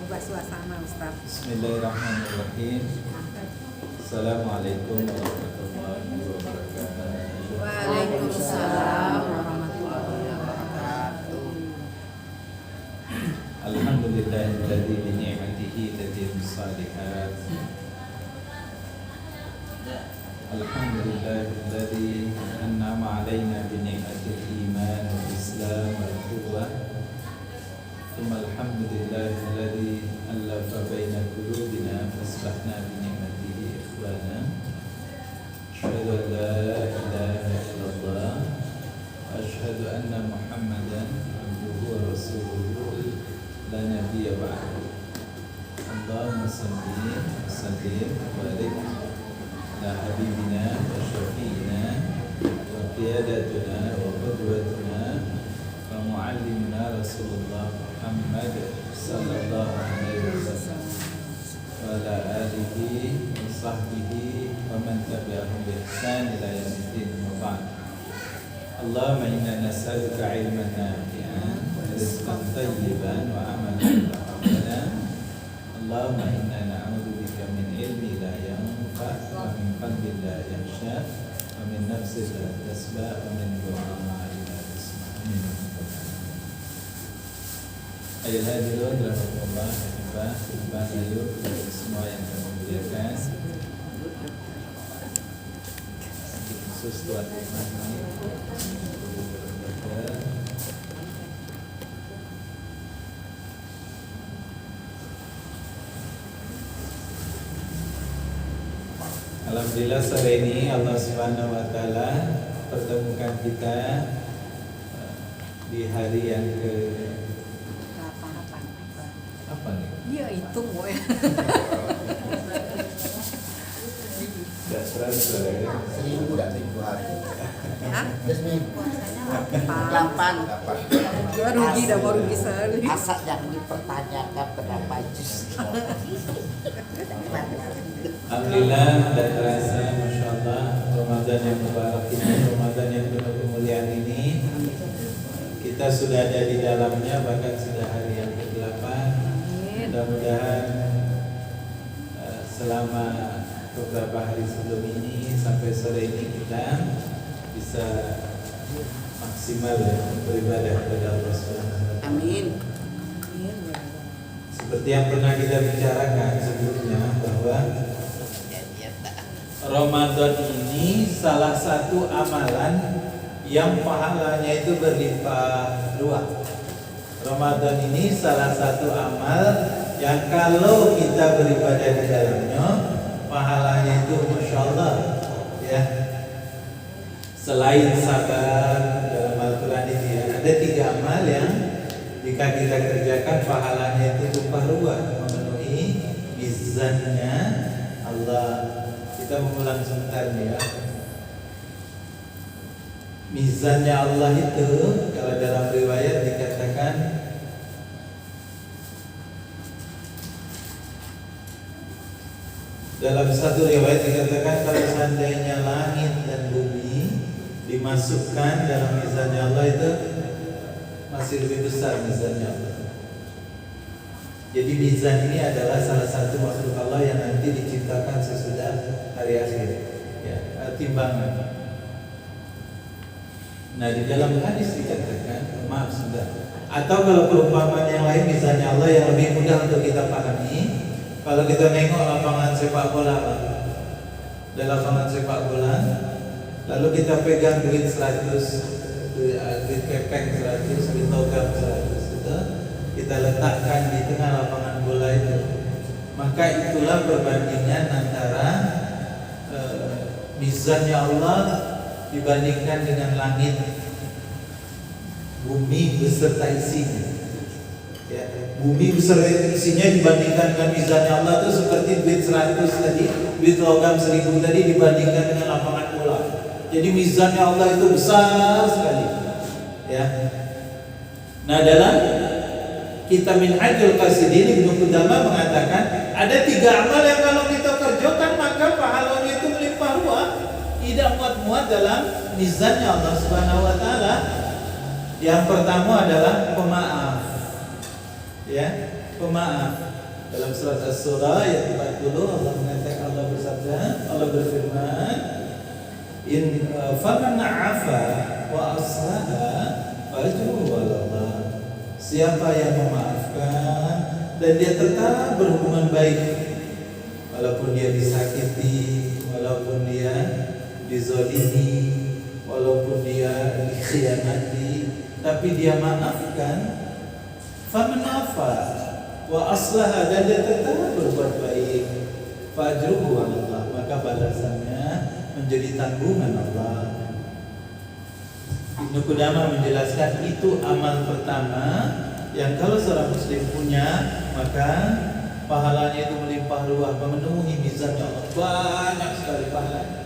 ubah suasana Ustaz. Bismillahirrahmanirrahim. Assalamualaikum warahmatullahi wabarakatuh. Waalaikumsalam warahmatullahi wabarakatuh. Alhamdulillahilladzi bi ni'matihi tatimmu shalihat. Alhamdulillahilladzi an'ama 'alaina bi ni'matil iman wal islam wal quwwah. Thumma alhamdulillahilladzi allafa baina qulubina fasbahna bi ni'matihi ikhwana. Asyhadu an la ilaha illallah wa asyhadu anna Muhammadan abduhu wa rasuluhu la nabiyya ba'dahu. Allahumma shalli wa sallim wa barik ala habibina wa syafi'ina wa qiyadatuna wa qudwatuna wa muallimina Rasulullah Muhammad sallallahu alaihi wasallam wa ala alihi wa sahbihi wa man tabi'ahum bi ihsan ila yaumiddin wa ba'd. Allahumma inna nas'aluka 'ilman nafi'an wa rizqan thayyiban wa amalan mutaqabbalan. Allahumma inna na'udzubika min ilmin la yanfa' wa min qalbin la yakhsha wa min nafsin la tasba' wa min du'a'in la tasma'. Amin. Ayat hadirin rahmatullah Bapak Ibu semua yang kami muliakan, khusus tuan rumah ini alhamdulillah sore ini Allah Subhanahu wa taala pertemukan kita di hari yang ke apa nih? Iya itu boy. Tidak selalu ya. Seminggu dan minggu hari. Hah? Seminggu. Puasanya 8. Gua rugi dah mau rugi sehari. Asal yang dipertanyakan berapa juz. Alhamdulillah tidak terasa, Masya Allah, Ramadan yang mubarak ini, Ramadan yang penuh kemuliaan ini, kita sudah ada di dalamnya, bahkan sudah hari yang ke-8. Mudah-mudahan selama beberapa hari sebelum ini sampai sore ini kita bisa maksimal ya, beribadah kepada Allah SWT. Amin. Seperti yang pernah kita bicarakan sebelumnya bahwa Ramadan ini salah satu amalan yang pahalanya itu berlimpah ruah. Ramadan ini salah satu amal yang kalau kita beribadah di dalamnya pahalanya itu Masya Allah ya. Selain sabar dalam Al-Quran ini ada 3 amal yang jika kita kerjakan pahalanya itu limpah ruah, memenuhi mizannya Allah. Kita mengulang sebentar nih ya. Mizannya Allah itu kalau dalam riwayat dikatakan dalam satu riwayat dikatakan kalau seandainya langit dan bumi dimasukkan dalam mizannya Allah itu masih lebih besar mizannya Allah. Jadi mizan ini adalah salah satu makhluk Allah yang nanti diciptakan sesudah hari akhir ya, timbangan. Nah di dalam hadis dikatakan, maaf sudah. Atau kalau perumpamaan yang lain misalnya Allah yang lebih mudah untuk kita pahami. Kalau kita nengok lapangan sepak bola, di lapangan sepak bola, lalu kita pegang duit 100, duit kepeng 100, duit logam 100 itu, kita letakkan di tengah lapangan bola itu. Maka itulah perbandingan antara mizannya Allah dibandingkan dengan langit, bumi beserta isinya. Ya, bumi beserta isinya dibandingkan dengan mizannya Allah itu seperti duit 100 tadi, duit logam 1000 tadi dibandingkan dengan lapangan bola. Jadi mizannya Allah itu besar sekali. Ya. Nah dalam kitab Minhajul Qasidin Ibnu Qudamah mengatakan ada 3 amal yang kalau kita kerjakan maka pahalanya itu melimpah ruah. Tidak muat-muat dalam mizannya Allah Subhanahu wa taala. Yang pertama adalah pemaaf. Ya. pemaaf. Dalam surat As-Surah ayat 40 Allah mengatakan, Allah bersabda, Allah berfirman, In faman 'afa wa aslaha fajruhu 'ala Allah. Siapa yang memaafkan dan dia tetap berhubungan baik walaupun dia disakiti, walaupun dia dizalimi, walaupun dia dikhianati, tapi dia maafkan, faman 'afa wa aslaha, dan dia tetap berbuat baik, fajruhu 'ala Allah, maka balasannya menjadi tanggungan Allah. Ibnu Qudamah menjelaskan itu amal pertama yang kalau seorang muslim punya, maka pahalanya itu melimpah ruah, memenuhi mizannya Allah, banyak sekali pahalanya.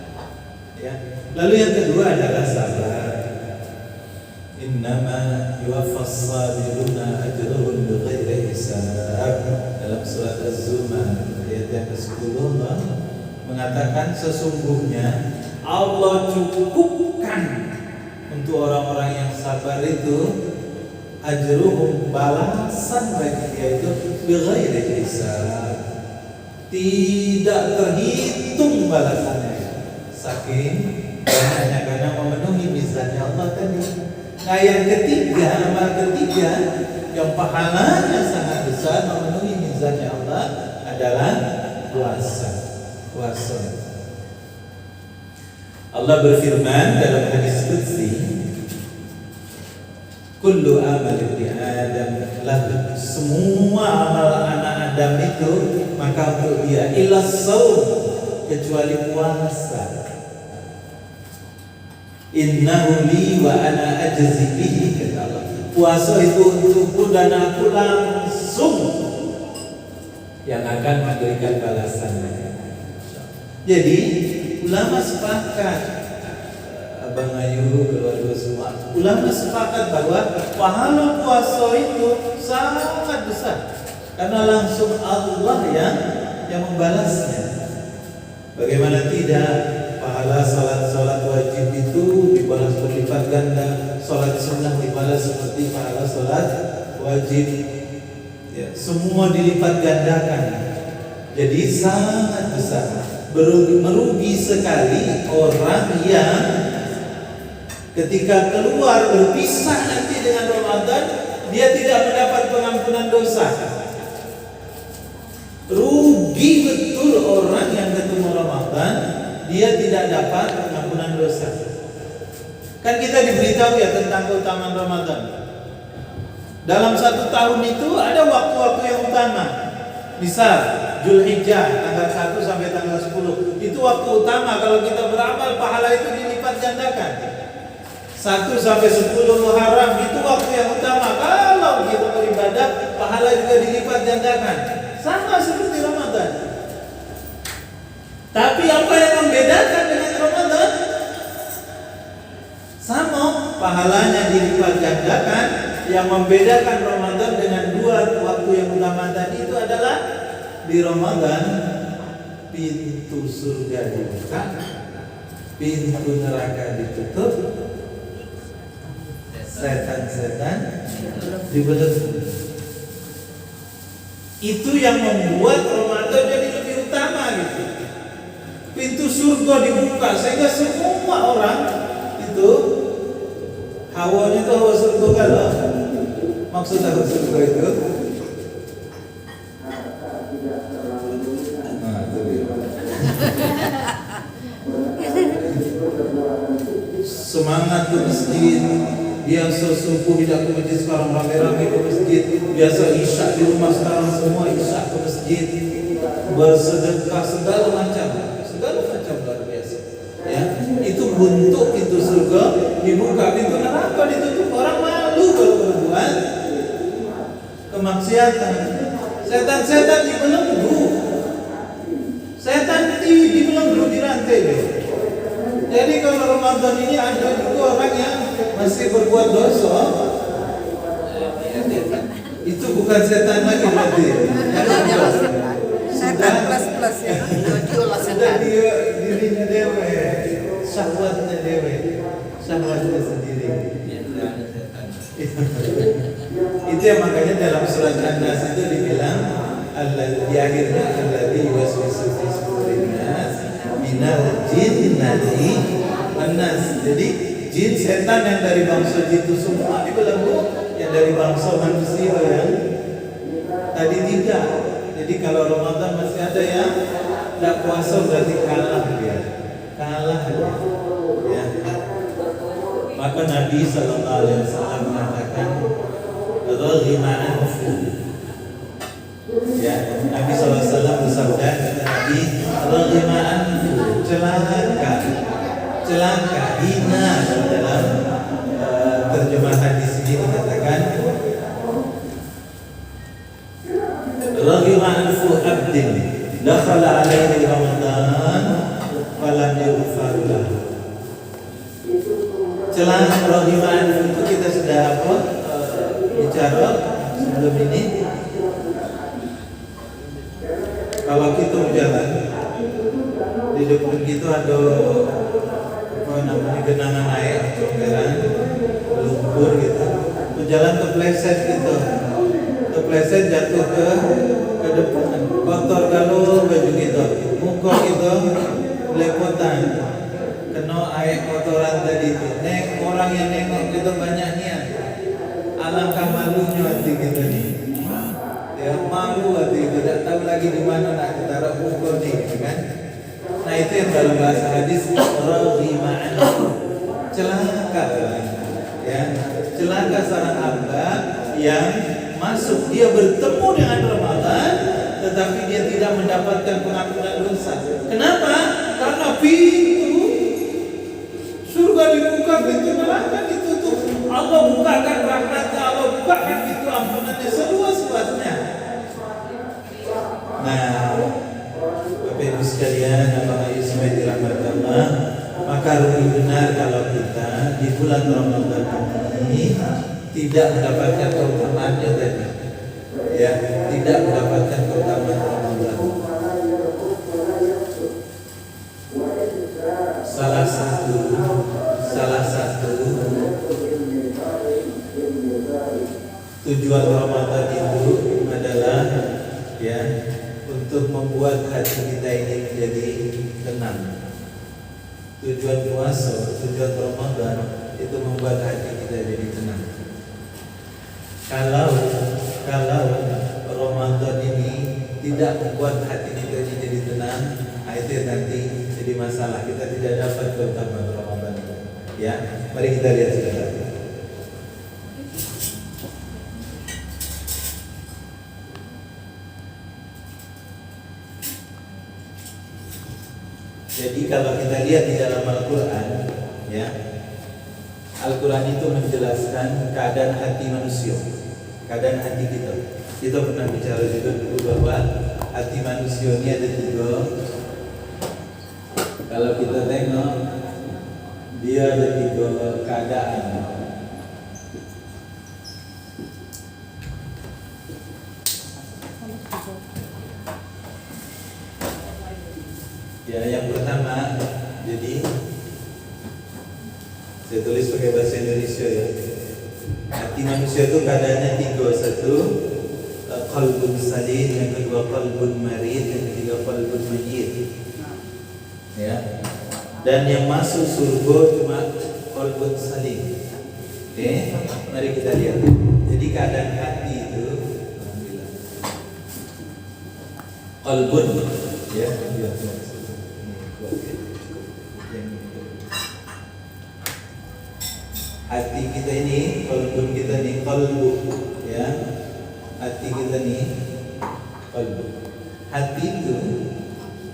Ya. Lalu yang kedua adalah sabar. Innama yuwaffas sabiruna ajruhum bighairi hisab. Dalam surat Az-Zumar ayat yang ke-10 Allah mengatakan sesungguhnya Allah cukupkan untuk orang-orang yang sabar itu ajruhum, balasan bagi dia itu bighairi hisab, tidak terhitung balasannya, saking banyaknya karena memenuhi mizannya Allah tadi. Nah yang ketiga, amal ketiga yang pahalanya sangat besar memenuhi mizannya Allah adalah puasa. Allah berfirman dalam hadis qudsi, kullu amal ibni Adam lahu, semua amal anak Adam itu maka untuk dia, illa shaum, kecuali puasa. Innahu li wa ana ajzi bihi, kata Allah. Puasa itu untukku dan aku langsung yang akan memberikan balasannya. Jadi ulama sepakat, Abang Ayu, keluarga semua, ulama sepakat bahwa pahala puasa itu sangat besar karena langsung Allah yang membalasnya. Bagaimana tidak, pahala salat wajib itu dibalas berlipat ganda, salat sunnah dibalas seperti pahala salat wajib. Ya, semua dilipat gandakan. Jadi sangat besar. Merugi sekali orang yang ketika keluar berpisah nanti dengan Ramadan, dia tidak mendapat pengampunan dosa. Rugi betul orang yang ketemu Ramadan, dia tidak dapat pengampunan dosa. Kan kita diberitahu ya tentang keutamaan Ramadan. Dalam 1 tahun itu ada waktu-waktu yang utama. Misal Zulhijjah tanggal 1 sampai tanggal 10, itu waktu utama. Kalau kita beramal, pahala itu dilipat gandakan. 1 sampai 10 Muharram itu waktu yang utama. Kalau kita beribadah, pahala juga dilipat gandakan. Sama seperti Ramadan. Tapi apa yang membedakan dengan Ramadan? Sama, pahalanya dilipat gandakan. Yang membedakan Ramadan dengan 2 waktu yang utama tadi itu adalah di Ramadan pintu surga dibuka, pintu neraka ditutup, setan-setan dibelenggu. Itu yang membuat Ramadan jadi lebih utama gitu. Pintu surga dibuka sehingga semua orang itu hawanya itu hawa surga kalau maksud hawa surga itu semangat ke masjid, biasa subuh tidak ke masjid, sekarang rame-rame ke masjid, biasa isya di rumah, sekarang semua isya ke masjid, bersedekah segala macam luar biasa. Ya, itu bentuk pintu surga dibuka, pintu neraka ditutup. Orang malu kalau berbuat kemaksiatan. Setan-setan dibelenggu, setan dibelenggu, dirantai. Jadi kalau Ramadan ini ada juga orang yang masih berbuat dosa, itu bukan setan lagi berarti. Setan plus ya. Sudah dirinya dewe, syahwatnya dewe, syahwatnya sendiri. Itu Itu yang makanya dalam surat An-Nas itu dibilang di akhirnya alladzi yuwaswisu fi sudurin nas minal jinnati wan nas. Jadi jin setan yang dari bangsa jin itu semua dibelenggu, yang dari bangsa manusia yang tadi tidak. Jadi kalau Ramadan masih ada yang tidak puasa berarti kalah dia. Kalah dia. Ya. Maka Nabi sallallahu alaihi wasallam mengatakan raghima anfu. Ya, Nabi sallallahu alaihi wasallam bersabda, kata Nabi, raghima anfu, celaka, hina. Dalam terjemahan di sini dikatakan raghima anfu abdin dakhala alaihi Ramadan falam yughfar lahu. Celaka raghima anfu itu kita sudah bicara sebelum ini. Kalau kita berjalan di depan kita ada genangan air, comberan, lumpur gitu. Berjalan kepleset gitu, kepleset jatuh ke depan, kotor kalau baju kita, muka kita lepotan, kena air kotoran tadi itu. Orang yang nengok kita banyaknya, alangkah malunya hati kita nih. Ya, malu hati kita, tak tahu lagi di mana nak kita taruh muka nih, kan? Nah itu yang dalam bahasa hadis raghima anfu, celaka, ya, celaka seorang hamba yang masuk, dia bertemu dengan Ramadan, tetapi dia tidak mendapatkan pengampunan dosa. Kenapa? Karena pintu surga dibuka, pintu neraka ditutup. Allah bukakan rahmatnya, Allah bukakan pintu ampunannya seluas-luasnya. Nah, Bapak Ibu sekalian, Abang Ayu supaya dirahmati Allah, maka lebih benar kalau kita di bulan Ramadan ini tidak mendapatkan keutamaannya tadi, ya, tidak mendapatkan keutamaan Ramadan. Salah satu tujuan Ramadan itu adalah, ya, untuk membuat hati kita ini menjadi tenang. Tujuan puasa, tujuan Ramadan itu membuat hati kita jadi tenang. Kalau Ramadan ini tidak membuat hati kita ini jadi tenang, itu nanti jadi masalah. Kita tidak dapat keutamaan Ramadan. Ya, mari kita lihat sekarang. Jadi kalau kita lihat di dalam Al-Quran, ya, Al-Quran itu menjelaskan keadaan hati manusia, keadaan hati kita. Kita pernah bicara juga dulu bahwa hati manusia ini ada tiga. Kalau kita tengok, dia ada tiga keadaan. Ya, yang pertama, jadi saya tulis pakai bahasa Indonesia ya. Hati manusia itu keadaannya tiga. Satu, qalbun salim. Yang kedua, qalbun marid. Yang ketiga, qalbun mayyit. Ya. Dan yang masuk surga cuma qalbun salim. Oke, mari kita lihat. Jadi keadaan hati itu, qalbun, ya. Hati kita ini, qalbun kita ini, qalbu, ya. Hati kita ini, qalbu. Hati itu,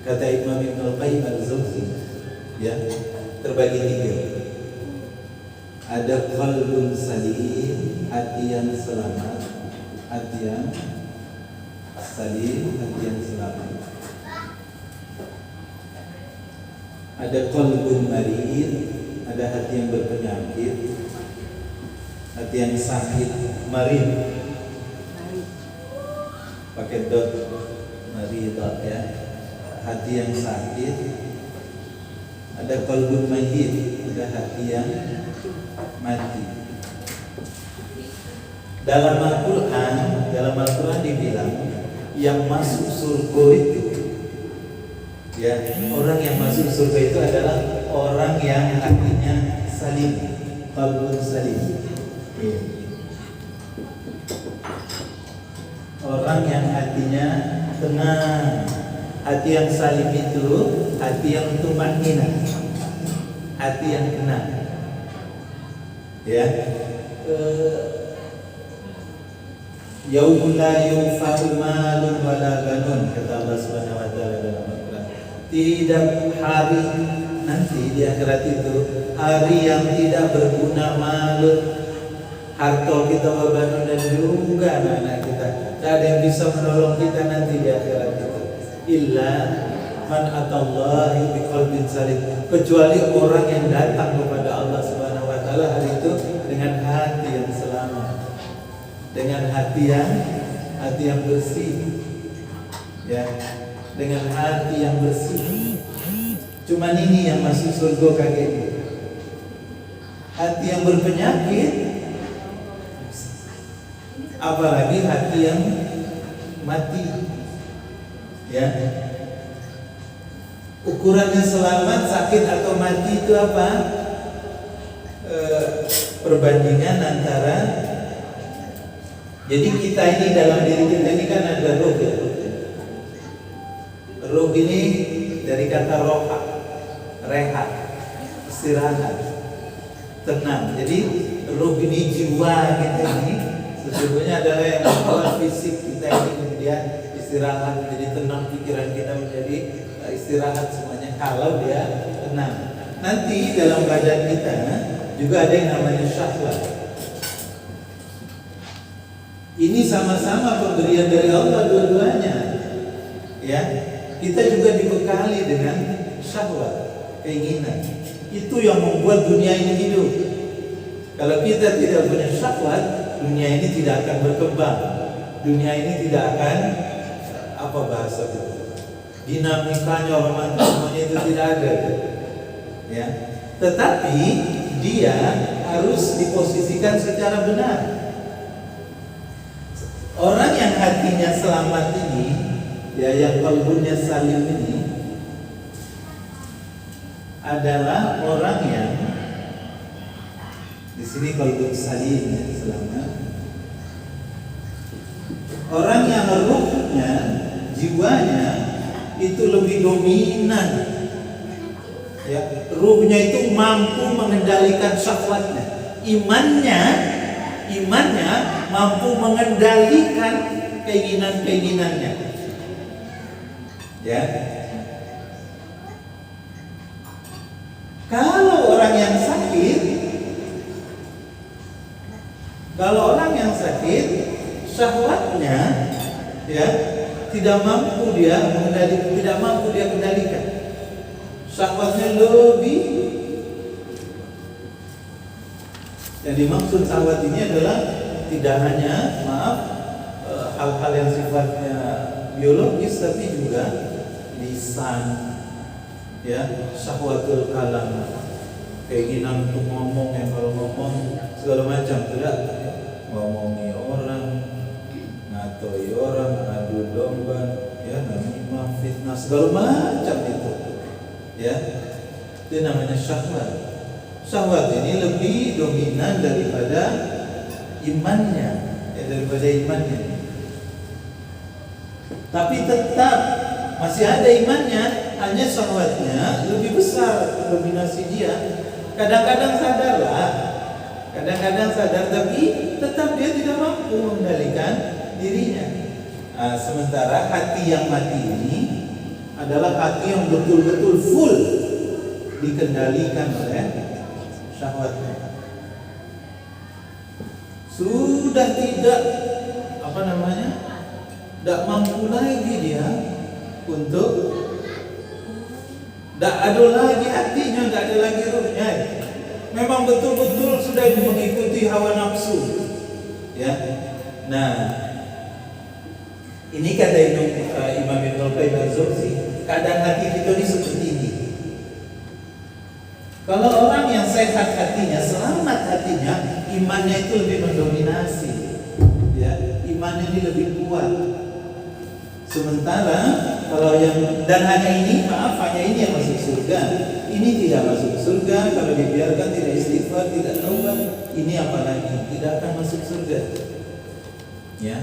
kata Imam Ibnu Qayyim al-Jauzi, ya, terbagi tiga. Ada qalbun salim, hati yang selamat, hati yang salim, hati yang selamat. Ada qalbun marid, ada hati yang berpenyakit, hati yang sakit, marid, pakai dot, marid, ya, hati yang sakit. Ada qalbun mayyit, ada hati yang mati. Dalam Al-Quran dibilang yang masuk surga itu, ya, orang yang masuk surga itu adalah orang yang hatinya salim, qalbun salim. Ya. Orang yang hatinya tenang. Hati yang salim itu hati yang tumanninah, hati yang tenang. Ya. Yaumul la yunfa'u malun wala banun, kata Allah Subhanahu wa taala dalam Al-Qur'an. Tidak hari nanti di akhirat itu hari yang tidak berguna malun, harta kita, wabanun, dan juga anak-anak kita. Tak ada yang bisa menolong kita nanti di akhirat itu. Illa man atallahi biqalbin salim, kecuali orang yang datang kepada Allah Subhanahu wa taala hari itu dengan hati yang selamat, dengan hati yang bersih, ya, dengan hati yang bersih. Cuman ini yang masuk surga kagak ini. Hati yang berpenyakit, apalagi hati yang mati, ya. Ukurannya selamat, sakit atau mati itu apa? Perbandingan antara, jadi kita ini dalam diri kita ini kan ada roh, ya. Roh ini dari kata roha, rehat, istirahat, tenang. Jadi roh ini, jiwa kita ini sesungguhnya adalah yang membuat fisik kita ini kemudian istirahat, menjadi tenang, pikiran kita menjadi istirahat semuanya kalau dia tenang. Nanti dalam badan kita juga ada yang namanya syahwat. Ini sama-sama pemberian dari Allah dua-duanya, ya. Kita juga dibekali dengan syahwat, keinginan. Itu yang membuat dunia ini hidup. Kalau kita tidak punya syahwat, dunia ini tidak akan berkembang. Dunia ini tidak akan, apa bahasa itu, dinamikanya, romantismenya itu tidak ada, ya. Tetapi dia harus diposisikan secara benar. Orang yang hatinya selamat ini, ya, yang qalbunnya salim ini adalah orang yang di sini qalbun salim, ya, selamat. Orang yang ruhnya, jiwanya itu lebih dominan, ya, ruhnya itu mampu mengendalikan syahwatnya. Imannya mampu mengendalikan keinginan-keinginannya, ya. Kalau orang yang sakit, syahwatnya, ya, tidak mampu dia kendalikan. Syahwatnya lebih. Yang dimaksud syahwat ini adalah tidak hanya, hal-hal yang sifatnya biologis, tapi juga lisan, ya, syahwatul kalam, keinginan untuk ngomong, yang kalau ngomong segala macam, tidak ngomongi orang, ngatoi orang, adu domba, ya, namimah, fitnah, segala macam itu, ya, itu namanya syahwat. Syahwat ini lebih dominan daripada imannya, Tapi tetap masih ada imannya, hanya syahwatnya lebih besar dominasi dia. Kadang-kadang sadar, tapi tetap dia tidak mampu mengendalikan dirinya. Sementara hati yang mati ini adalah hati yang betul-betul full dikendalikan oleh syahwatnya. Sudah tidak tidak mampu lagi dia untuk, tidak ada lagi hatinya, tidak ada lagi ruhnya. Memang betul-betul sudah mengikuti hawa nafsu, ya. Nah, ini kata Imam Ibnu Qayyim al-Jauzi, keadaan hati kita ini seperti ini. Kalau orang yang sehat hatinya, selamat hatinya, imannya itu lebih mendominasi. imannya ini lebih kuat. Sementara kalau yang dan hanya ini, maaf, hanya ini yang masuk surga. Ini tidak masuk surga kalau dibiarkan, tidak istighfar, tidak taubat. Ini apalagi tidak akan masuk surga. Ya.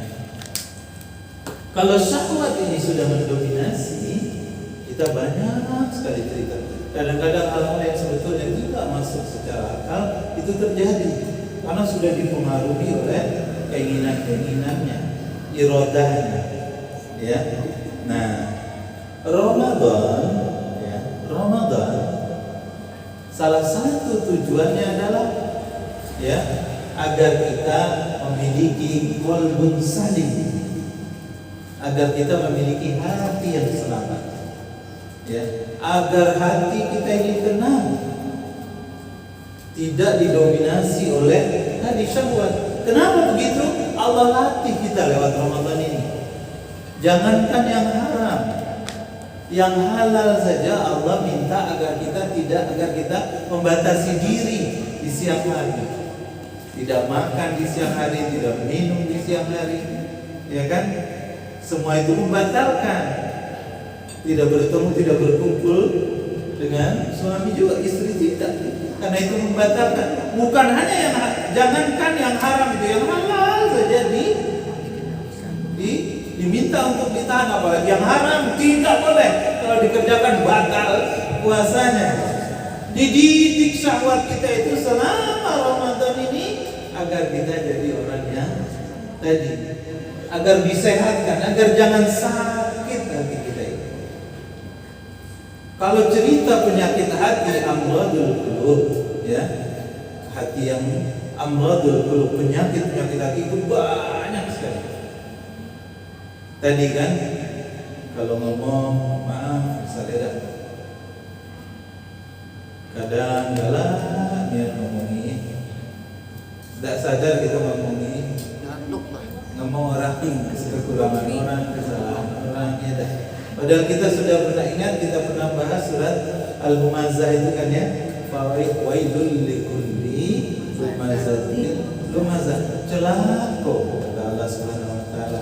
Kalau syahwat ini sudah mendominasi, kita banyak sekali cerita. Kadang-kadang hal-hal yang sebetulnya tidak masuk secara akal itu terjadi karena sudah dipengaruhi oleh keinginan-keinginannya, irodahnya. Ya. Nah, Ramadan, ya, Ramadan salah satu tujuannya adalah ya agar kita memiliki qalbun salim, agar kita memiliki hati yang selamat, ya, agar hati kita ini tenang, tidak didominasi oleh tadi syahwat. Kenapa begitu? Allah latih kita lewat Ramadan ini. Jangankan yang haram, yang halal saja Allah minta agar kita membatasi diri di siang hari. Tidak makan di siang hari, tidak minum di siang hari, ya kan? Semua itu membatalkan. Tidak bertemu, tidak berkumpul dengan suami juga, istri tidak. Karena itu membatalkan. Bukan hanya yang jangankan yang haram itu, yang halal saja diminta untuk ditahan, apalagi yang haram tidak boleh. Kalau dikerjakan batal puasanya. Dididik syahwat kita itu selama Ramadan ini agar kita jadi orang yang tadi, agar disehatkan, agar jangan sakit hati kita itu. Kalau cerita penyakit hati, amradul qulub, ya, hati yang amradul qulub, penyakit hati itu banyak sekali. Tadi kan kalau ngomong maaf misalnya kadang galak niat ngomongin, tidak sadar kita ngomongin, ngomong orang kekurangan orang, kesalahan orang, ya dah. Padahal kita sudah pernah ingat, kita pernah bahas surat Al-Humazah itu kan ya, fawailul likulli humazatin lumazah, celaka kata Allah Subhanahu wa taala.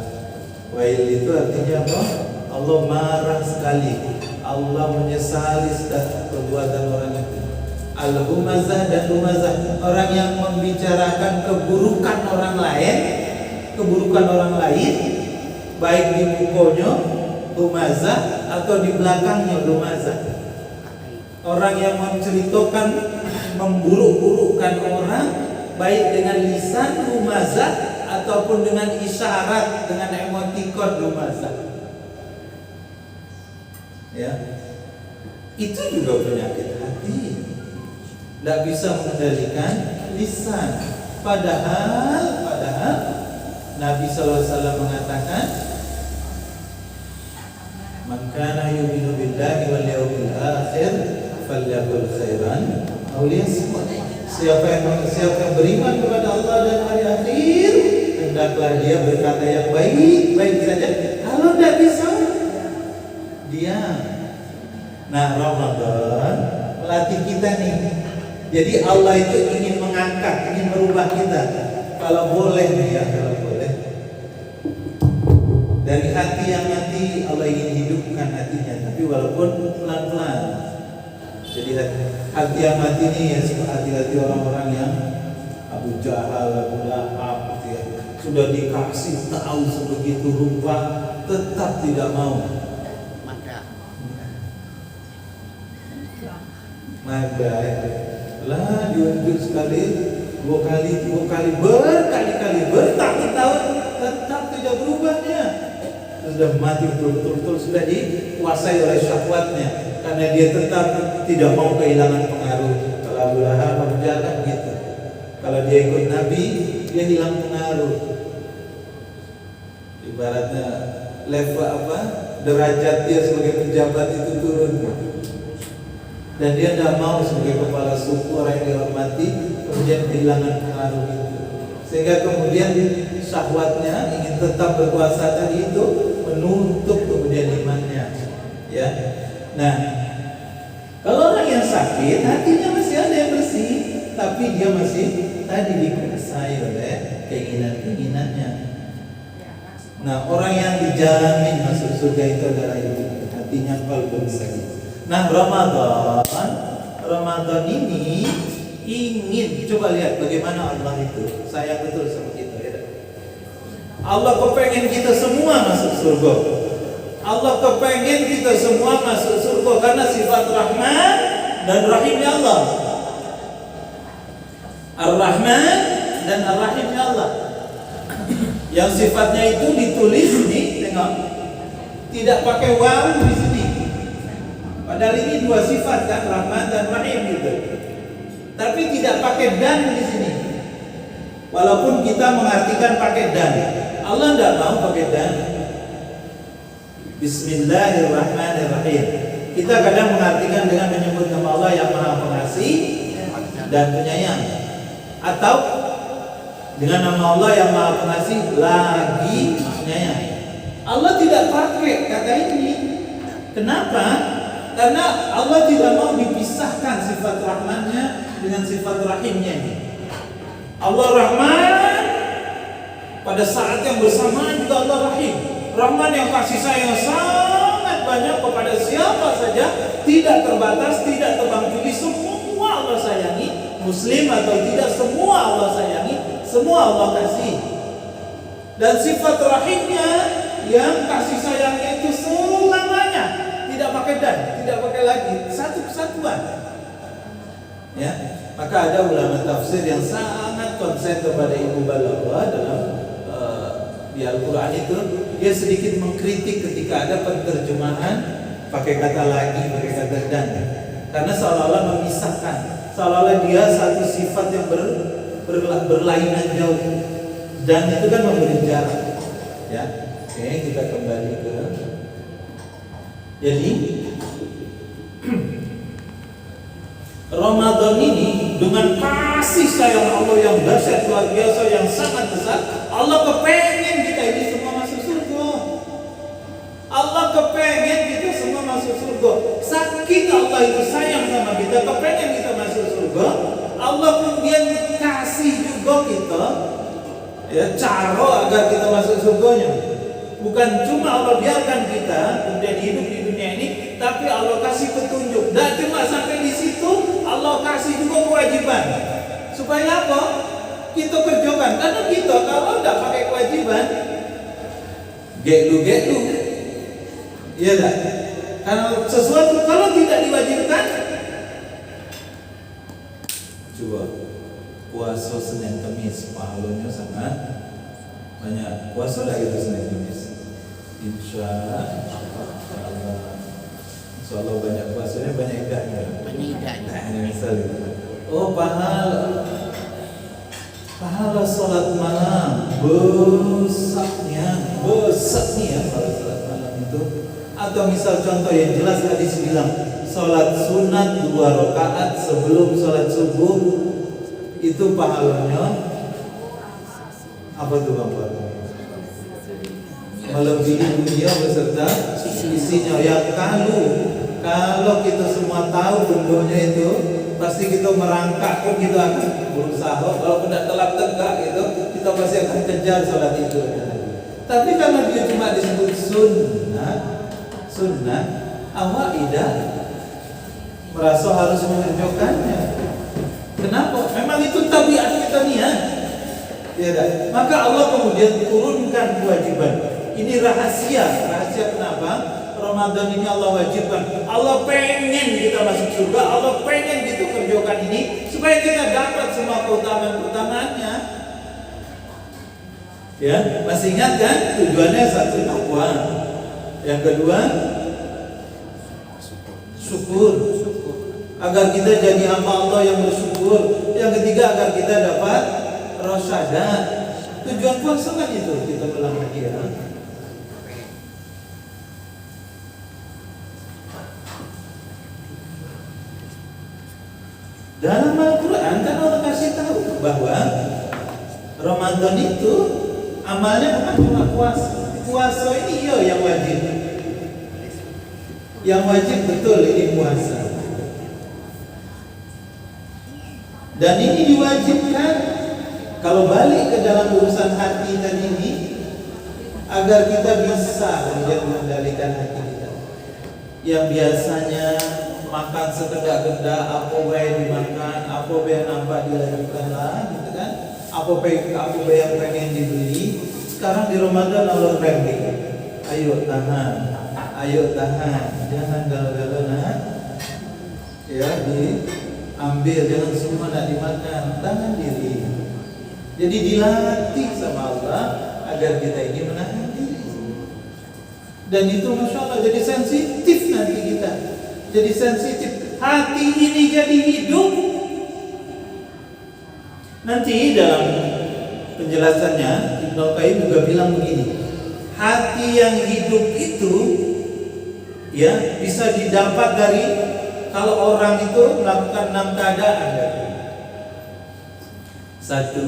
Wail itu artinya apa? Allah marah sekali, Allah menyesali setiap perbuatan orang itu. Al-humazah dan humazah, orang yang membicarakan keburukan orang lain, baik di mukonya humazah atau di belakangnya humazah. Orang yang menceritakan memburuk-burukkan orang, baik dengan lisan humazah ataupun dengan isyarat, dengan emotikon humazah. Ya, itu juga penyakit hati. Tidak bisa mengendalikan lisan. Padahal Nabi SAW mengatakan, man kana yu'minu billahi wal yawmil akhir falyaqul khairan aw liyasmut. Siapa yang beriman kepada Allah dan hari akhir, hendaklah dia berkata yang baik saja. Kalau tidak bisa, diam. Nah, Ramadan melatih kita nih. Jadi Allah itu ingin mengangkat, ingin merubah kita. Kalau boleh nih ya, kalau boleh. Dari hati yang mati, Allah ingin hidupkan hatinya, tapi walaupun pelan-pelan. Jadi hati yang mati ini ya, hati-hati orang-orang yang Abu Jahal, Abu Lahab, gitu ya. Sudah dikasih tahu sebegitu rupa, tetap tidak mau. Maka lah diunjuk sekali, dua kali, berkali-kali, bertahun-tahun, tetap tidak berubahnya. Sudah mati betul-betul, sudah dikuasai oleh syahwatnya, karena dia tetap tidak mau kehilangan pengaruh. Kalau Abu Lahab, Abu Jahal gitu. Kalau dia ikut Nabi, dia hilang pengaruh. Ibaratnya level derajat dia sebagai pejabat itu turun. Dan dia tidak mau sebagai kepala suku, orang yang dihormati, kemudian kehilangan pengaruh itu. Sehingga kemudian syahwatnya ingin tetap berkuasa tadi itu menutup kemudian imannya. Ya. Nah, kalau orang yang sakit, hatinya masih ada yang bersih, tapi dia masih tadi dikuasai oleh keinginan-keinginannya. Nah, orang yang dijamin masuk surga itu adalah itu, hatinya qalbun salim. Nah, Ramadan ini ingin, coba lihat bagaimana Allah itu sayang betul sama kita, ya. Allah kepengen kita semua masuk surga. Allah kepengen kita semua masuk surga karena sifat Rahman dan Rahimnya Allah. Ar-Rahman dan Ar-Rahimnya Allah. Yang sifatnya itu ditulis nih, tengok. Tidak pakai waw di sini. Padahal ini dua sifat kan, Rahman dan Rahim gitu. Tapi tidak pakai dan di sini. Walaupun kita mengartikan pakai dan. Allah tidak mau pakai dan. Bismillahirrahmanirrahim. Kita kadang mengartikan dengan menyebut nama Allah yang Maha Pengasih dan Penyayang, atau dengan nama Allah yang Maha Pengasih lagi Penyayang. Allah tidak pakai kata ini. Kenapa? Karena Allah tidak mau dipisahkan sifat Rahmannya dengan sifat Rahimnya ini. Allah Rahman, pada saat yang bersamaan juga Allah Rahim. Rahman yang kasih sayang sangat banyak kepada siapa saja, tidak terbatas, tidak tebang pilih, semua Allah sayangi. Muslim atau tidak, semua Allah sayangi, semua Allah kasih. Dan sifat Rahimnya yang kasih sayangnya itu selamanya, tidak pakai dan, tidak pakai lagi, satu kesatuan. Ya, maka ada ulama tafsir yang sangat konsen kepada ilmu balaghah dalam di Al-Quran itu. Dia sedikit mengkritik ketika ada penterjemahan pakai kata lagi, pakai kata dan, karena seolah-olah memisahkan, seolah-olah dia satu sifat yang berlainan jauh, dan itu kan memberi jarak. Ya, oke, kita kembali ke. Jadi Ramadan ini dengan kasih sayang Allah yang dahsyat luar biasa, yang sangat besar, Allah kepengen kita ini semua masuk surga. Allah kepengen kita semua masuk surga. Saking Allah itu sayang sama kita, kepengen kita masuk surga, Allah kemudian kasih juga kita ya cara agar kita masuk surganya. Bukan cuma Allah biarkan kita kemudian hidup di dunia ini, tapi Allah kasih petunjuk. Dan cuma sampai di situ, Allah kasih juga kewajiban. Supaya apa? Kita kerjakan. Karena kita kalau tidak pakai kewajiban, gelu. Iya tak? Karena sesuatu kalau tidak diwajibkan, coba puasa Senin Kamis pahalanya sangat banyak. Puasa dah kita Senin Kamis. Insya Allah banyak puasanya, banyak idahnya. Nah, misalnya, oh pahala sholat malam besarnya kalau sholat malam itu. Atau misal contoh yang jelas hadis bilang sholat sunat 2 rakaat sebelum sholat subuh itu pahalanya apa tuh Bapak? Melebihi dunia beserta isinya. Ya kalau kita semua tahu bentuknya itu, pasti kita merangkak pun kita akan berusaha. Kalau tidak telat tegak gitu, kita pasti akan kejar sholat itu. Tapi karena dia cuma disebut sunnah, awak tidak merasa harus mengerjakannya. Kenapa? Memang itu tabiat kita niat. Ya, maka Allah kemudian turunkan kewajiban. Ini rahasia kenapa? Ramadan ini Allah wajibkan. Allah pengen kita masuk surga, Allah pengen kita kerjakan ini supaya kita dapat semua keutamaan-keutamaannya. Ya, masih ingat kan? Tujuannya satu, takwa. Yang kedua, syukur. Agar kita jadi hamba Allah yang bersyukur. Yang ketiga, agar kita dapat rasyadah. Tujuan puasa kan itu, kita ulang lagi ya. Dalam Al-Quran kan Allah kasih tahu bahwa Ramadan itu amalnya bukan cuma puasa. Puasa ini yang wajib. Yang wajib betul ini puasa. Dan ini diwajibkan. Kalau balik ke dalam urusan hati tadi ini, agar kita bisa mengendalikan hati kita. Yang biasanya makan setegak-tegak, apa baik dimakan, apa baik nampak dilanjutkan lah, gitu kan? Apa baik yang pengen dibeli. Sekarang di Ramadan Allah rembing. Ayo tahan, jangan galau-galau nak. Ya, diambil, jangan semua nak dimakan, tahan diri. Jadi dilatih sama Allah agar kita ini menahan diri. Dan itu Masya Allah jadi sensitif nanti kita. Jadi sensitif. Hati ini jadi hidup. Nanti dalam penjelasannya Ibnu Qayyim juga bilang begini. Hati yang hidup itu ya bisa didapat dari kalau orang itu melakukan 6 keadaan. Satu,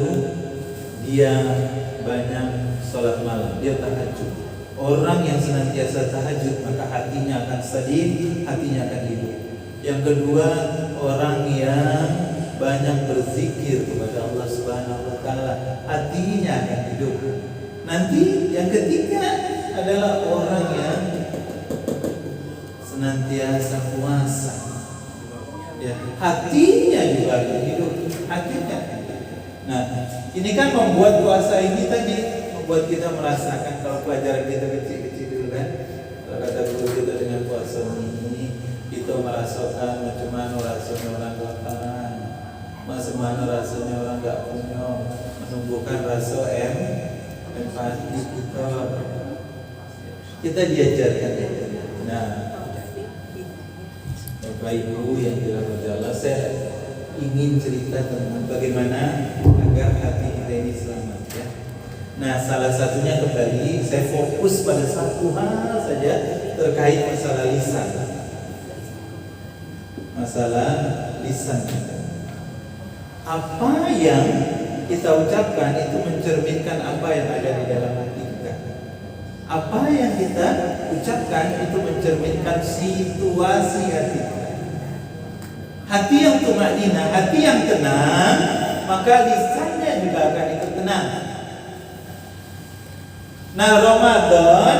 dia banyak sholat malam, dia tahajud. Orang yang senantiasa tahajud maka hatinya akan sadim, hatinya akan hidup. Yang kedua, orang yang banyak berzikir kepada Allah Subhanahu wa taala, hatinya akan hidup. Nanti yang ketiga adalah orang yang senantiasa puasa. Ya, hatinya juga akan hidup, hatinya. Nah, ini kan membuat puasa ini tadi membuat kita merasakan kalau pelajaran kita kecil-kecil dulu kan. Kalau kata guru kita dengan puasa ini kita merasakan macam mana rasanya orang kelaparan, macam mana rasanya orang tak punya, menumbuhkan rasa empati kita diajarkan. Nah, Bapak Ibu yang dirahmati Allah, saya ingin cerita tentang bagaimana agar hati kita ini selamat ya. Nah, salah satunya kembali saya fokus pada satu hal saja terkait masalah lisan. Masalah lisan. Apa yang kita ucapkan itu mencerminkan apa yang ada di dalam hati kita. Apa yang kita ucapkan itu mencerminkan situasi hati kita. Hati yang tumaninah, hati yang tenang, maka lisannya juga akan ikut tenang. Nah, Ramadan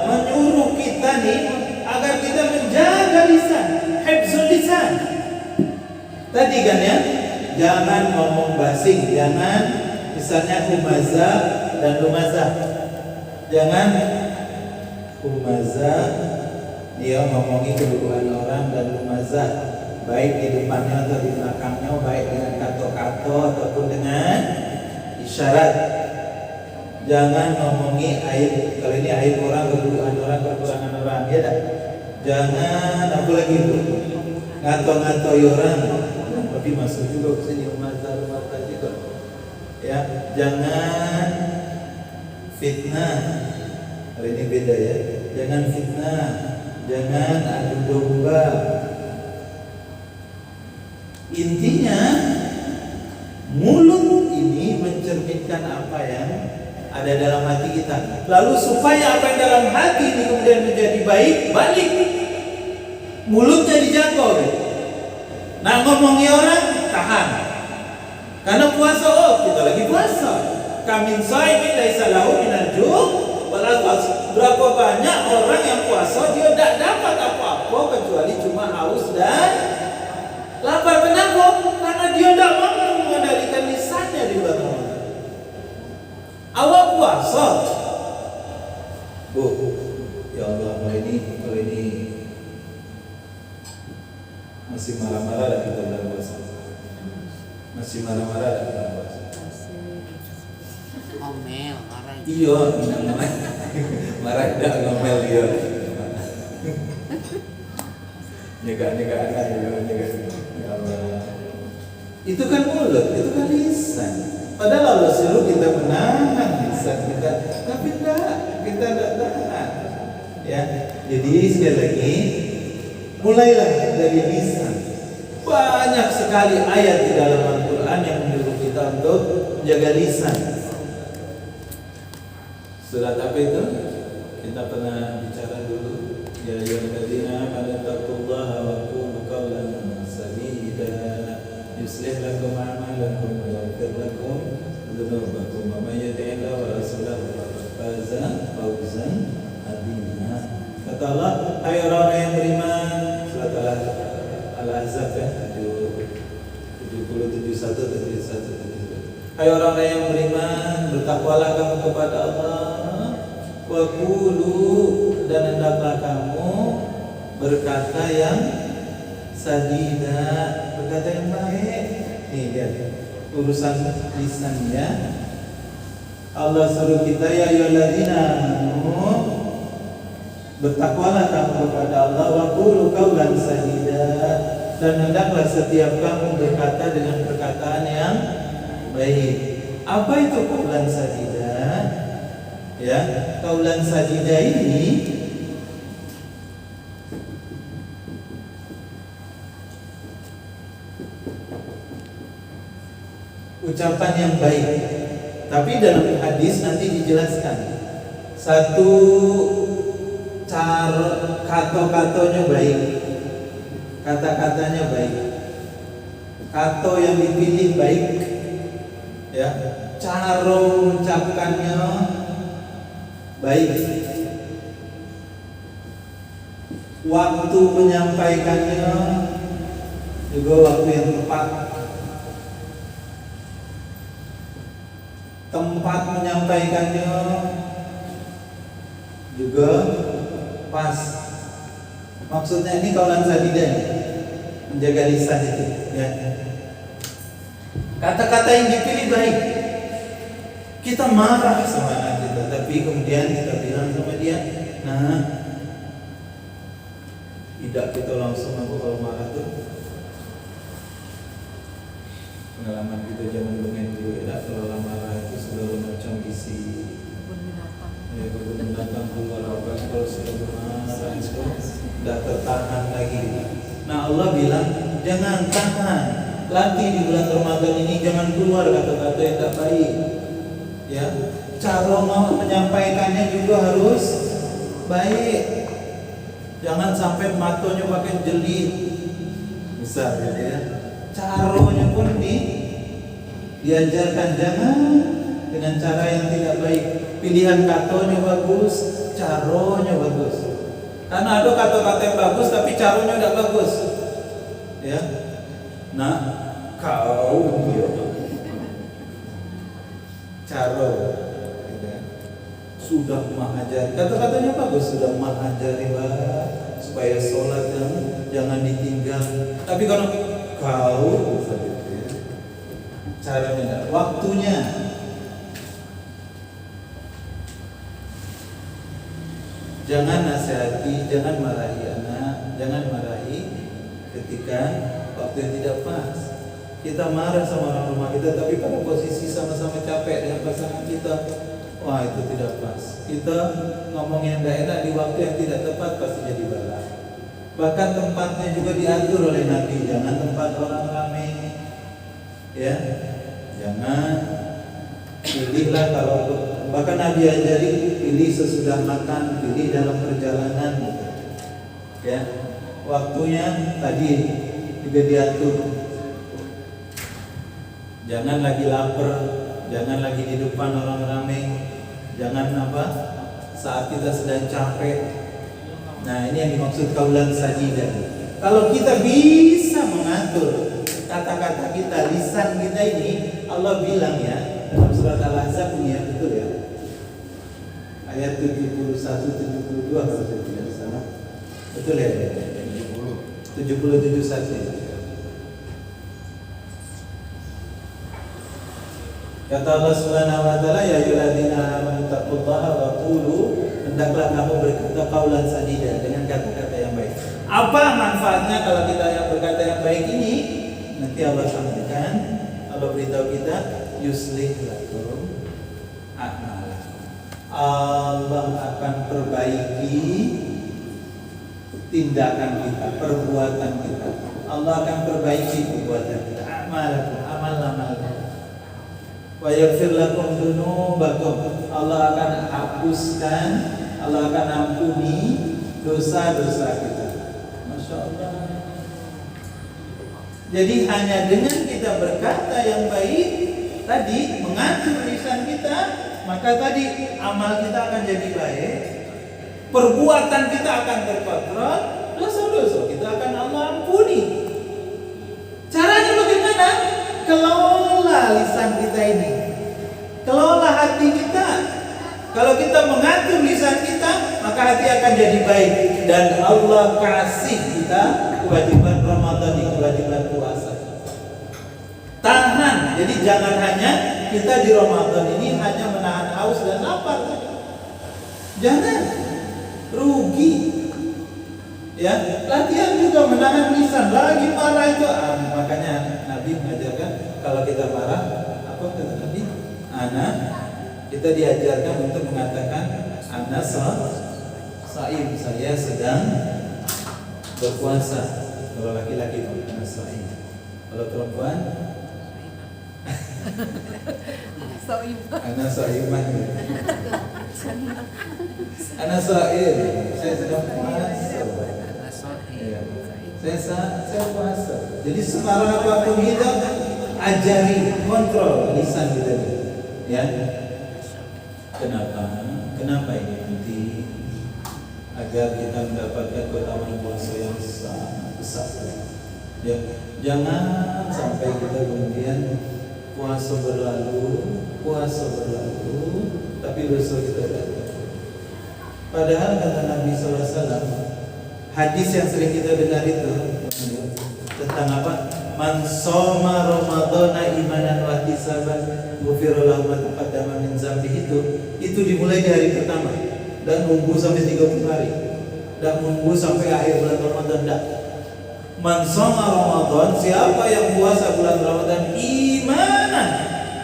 menyuruh kita nih agar kita menjaga lisan, hifzul lisan. Tadi kan ya, jangan ngomong basing, jangan misalnya humazah dan lumazah. Jangan humazah dia ngomongi kedudukan orang dan lumazah baik di depannya atau di belakangnya, baik dengan kato-kato ataupun dengan isyarat. Jangan ngomongi aib, kalau ini aib orang, keburukan orang, kekurangan orang, ya dah. Jangan apa lagi ngato-ngatoi orang, tapi masuk juga ke sini mata juga. Ya, jangan fitnah. Hari ini beda ya. Jangan fitnah, jangan adu domba. Intinya mulut ini mencerminkan apa yang ada dalam hati kita. Lalu supaya apa yang dalam hati ini kemudian menjadi baik, balik mulutnya dijaga. Nah, ngomongi orang tahan. Karena puasa, kita lagi puasa. Kamin shaimin laisa lahu minal ju' wal atas. Berapa banyak orang yang puasa dia tidak dapat apa-apa kecuali cuma haus dan lapar. Kenapa? Karena dia tidak mampu mengendalikan lisannya di bulan Ramadan. Awak puasa, Bu, ya Allah, kalau ini masih marah-marah dan kita bulan puasa. Masih marah-marah dan kita puasa. Omel, marah. Iya, marah tidak ngomel dia. Nyegah anak juga. Itu kan mulut, itu kan lisan. Padahal Allah suruh kita menahan lisan kita, tapi kita tidak tahan. Ya, jadi sekali lagi, mulailah dari lisan. Banyak sekali ayat di dalam Al-Quran yang menyuruh kita untuk menjaga lisan. Surat apa itu? Kita pernah bicara dulu. Ya ayyuhalladzina amanu taqullaha wa qulu qawlan sadida yuslih lakum a'malakum wa yaghfir lakum dzunubakum wa may yuti'illah wa rasulahu faqad faza fawzan Kata Allah, hai orang-orang yang beriman. Surat Al-Ahzab ya, 71. Hai orang-orang yang beriman, bertakwalah kamu kepada Allah. Wa qulu, dan hendaklah kamu berkata yang sadida, berkata yang baik. Nih lihat urusan lisannya. Allah suruh kita, ya ayyuhalladzina amanu, bertakwalah kamu kepada Allah. Wa qulu qaulan sadida, dan hendaklah setiap kamu berkata dengan perkataan yang baik. Apa itu qaulan sadida? Ya, qaulan sadida ini ucapan yang baik. Tapi dalam hadis nanti dijelaskan satu cara kata-katanya baik, kata-katanya baik, kata yang dipilih baik, ya, cara mengucapkannya baik, waktu menyampaikannya juga waktu yang tepat, tempat menyampaikannya juga pas. Maksudnya ini qaulan sadidan, menjaga lisan itu, ya. Kata-kata yang dipilih baik. Kita marah sama anak kita, tapi kemudian kita bilang sama dia, nah, tidak kita langsung aku kalau marah tuh. Pengalaman kita zaman dulu ya, kalau marah itu segala macam isi ya, kebun binatang keluar apa, kalau sudah marah itu tidak tertahan lagi. Nah Allah bilang jangan tahan, latih di bulan Ramadan ini, jangan keluar kata-kata yang tak baik, ya. Cara menyampaikannya juga harus baik, jangan sampai matanya pakai jeli, misal ya. Caranya pun diajarkan, jangan dengan cara yang tidak baik. Pilihan katanya bagus, caranya bagus. Karena ada kata-kata yang bagus tapi caranya tidak bagus, ya. Nah, kau cara sudah mengajari, kata-katanya bagus, sudah mengajari supaya sholat jangan ditinggal. Tapi kalau kau caranya, waktunya, jangan nasihati, jangan marahi anak, jangan marahi ketika waktu yang tidak pas. Kita marah sama orang rumah kita, tapi pada posisi sama-sama capek dengan pasangan kita, wah itu tidak pas. Kita ngomong yang tidak enak di waktu yang tidak tepat pasti jadi bala. Bahkan tempatnya juga diatur oleh Nabi, jangan tempat orang ramai, ya, jangan. Pilihlah kalau, bahkan Nabi ajari pilih sesudah makan, pilih dalam perjalanan, ya. Waktunya tadi juga diatur. Jangan lagi lapar, jangan lagi di depan orang ramai, jangan saat kita sedang capek. Nah ini yang dimaksud qaulan sadidan. Kalau kita bisa mengatur kata-kata kita, lisan kita ini, Allah bilang ya dalam surat Al-Ahzab ini, ya, betul ya, ayat 71-72 kalau saya tidak salah, betul ya, 70-71. Kata Allah Subhanahu wa taala, ya ayyuhalladzina amanu taqullaha wa qulu, hendaklah kamu berkata qaulan sadida, dengan kata-kata yang baik. Apa manfaatnya kalau kita berkata yang baik ini? Nanti Allah sampaikan, Allah beritahu kita, yuslih lakum a'malakum. Allah akan perbaiki tindakan kita, perbuatan kita. Allah akan perbaiki perbuatan kita. A'malakum, amal-amal kita. Wa yaghfir lakum dzunubakum, Allah akan hapuskan, Allah akan ampuni dosa-dosa kita. Masya Allah. Jadi hanya dengan kita berkata yang baik tadi, mengatur lisan kita, maka tadi amal kita akan jadi baik, perbuatan kita akan terkontrol, dosa-dosa kita akan Allah ampuni. Caranya bagaimana? Kelola lisan kita ini, kelola hati kita. Kalau kita mengatur lisan kita, maka hati akan jadi baik dan Allah kasih kita kewajiban Ramadan ini, kewajiban puasa. Tahan. Jadi jangan hanya kita di Ramadan ini hanya menahan haus dan lapar. Jangan rugi. Ya, latihan juga menahan lisan. Lagi marah itu, makanya Nabi mengajarkan kalau kita marah, apa kata Nabi? Kita diajarkan untuk mengatakan ana saim, saya sedang berpuasa. Kalau laki-laki ana saim. Kalau perempuan ana saimah. Ana saim, saya sedang puasa. Ya. Saya puasa. Jadi semarah apapun kita ajari kontrol lisan kita. Ya. Kenapa ini penting? Agar kita mendapatkan keutamaan puasa yang sangat besar. Ya, jangan sampai kita kemudian puasa berlalu, tapi dosa kita datang. Padahal kata Nabi SAW, hadis yang sering kita dengar itu tentang apa? Man shoma Ramadhana imanan wa ihtisaban ghufira lahu ma taqaddama min dzambi, itu dimulai di hari pertama dan nunggu sampai 30 hari dan nunggu sampai akhir bulan Ramadan. Man shoma Ramadan, siapa yang puasa bulan Ramadan imanan,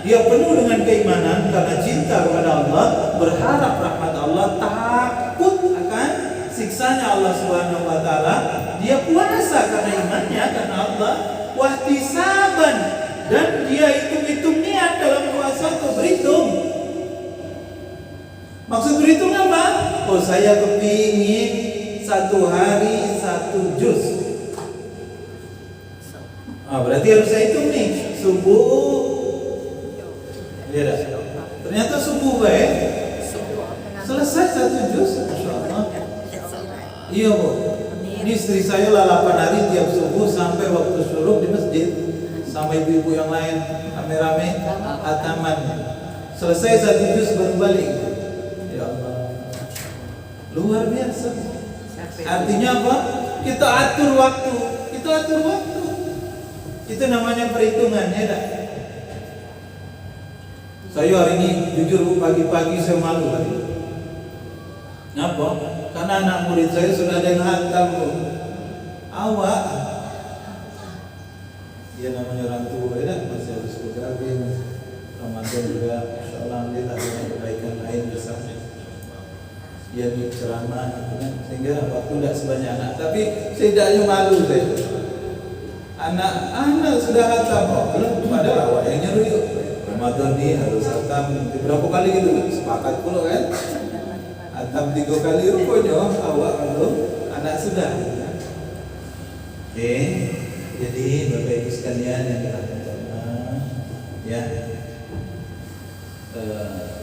dia penuh dengan keimanan karena cinta kepada Allah, berharap rahmat Allah, takut akan siksanya Allah Subhanahu wa taala, dia puasa karena imannya karena Allah, wahtisaban, dan dia hitung-hitung niat dalam puasa itu berhitung. Maksud berhitung apa? Oh, saya kepingin 1 hari 1 juz. Berarti harus saya hitung nih, subuh. Ya, ternyata subuh baik. Selesai 1 juz, Masya Allah. Iya Bu, ini istri saya lah 8 hari tiap subuh sampai waktu syuruk di masjid, sama ibu-ibu yang lain rame-rame khataman. Selesai 1 juz baru balik. Ya Allah, luar biasa. Artinya apa? Kita atur waktu. Itu namanya perhitungan, ya tak? Saya hari ini jujur pagi-pagi saya malu hari ini. Kenapa? Karena anak murid saya sudah ada yang hantam. Awak, dia namanya orang tua, ya, masih harus bekerja. Ramadan juga, insyaallah dia tak ada kebaikan lain besar. Dia di ceramah, sehingga waktu tidak sebanyak anak. Tapi setidaknya malu saya. Anak sudah hantam, belum padahal awak yang nyuruh yuk. Ramadan ini harus hantam berapa kali gitu, sepakat pula kan? Hantam 3 kali rupanya awak belum, anak sudah. Oke, jadi Bapak Ibu sekalian yang dirahmati ya,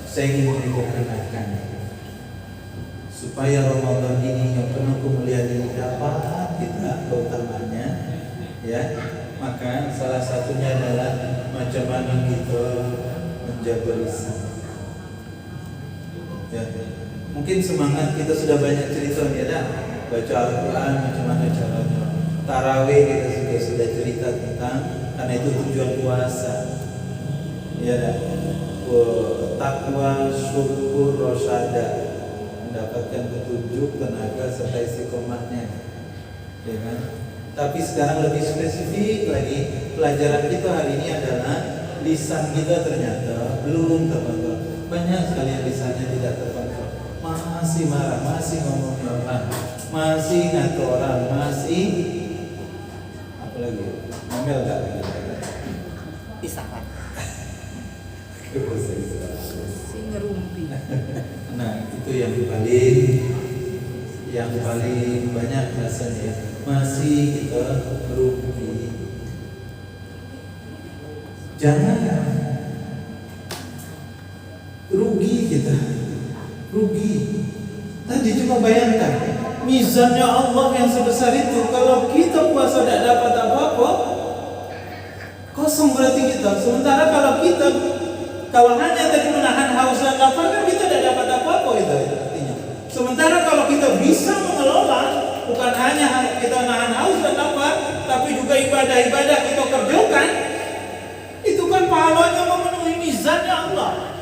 saya ingin memberikan supaya Ramadan ini yang penuh kemuliaan ini dapat kita keutamaannya, ya, maka salah satunya adalah macam mana kita menjaga lisan. Ya, mungkin semangat kita sudah banyak cerita ya, dah baca Al-Quran macam mana caranya. Tarawih kita juga sudah cerita tentang, karena itu tujuan puasa. Ya, dah. Takwa, syukur, rosyada, mendapatkan petunjuk, tenaga serta istiqomahnya, ya kan? Tapi sekarang lebih spesifik lagi, pelajaran kita hari ini adalah lisan kita ternyata belum terkontrol. Banyak sekali yang lisannya tidak terkontrol, masih marah, masih ngomongin orang, masih ngatur orang, masih apa lagi? Ngomel tak lagi? Pisahan. Ngerumpi. Nah, itu yang paling banyak rasanya, masih kita rugi. Jangan rugi kita, rugi. Tadi cuma coba bayangkan, mizannya Allah yang sebesar itu, kalau kita puasa tidak dapat apa-apa, kosong berarti kita. Sementara kalau hanya tadi menahan haus dan lapar, kan kita tidak dapat apa-apa itu artinya. Sementara kalau kita bisa mengelola, bukan hanya kita nahan haus dan lapar, tapi juga ibadah-ibadah kita kerjakan, itu kan pahalanya memenuhi mizannya Allah.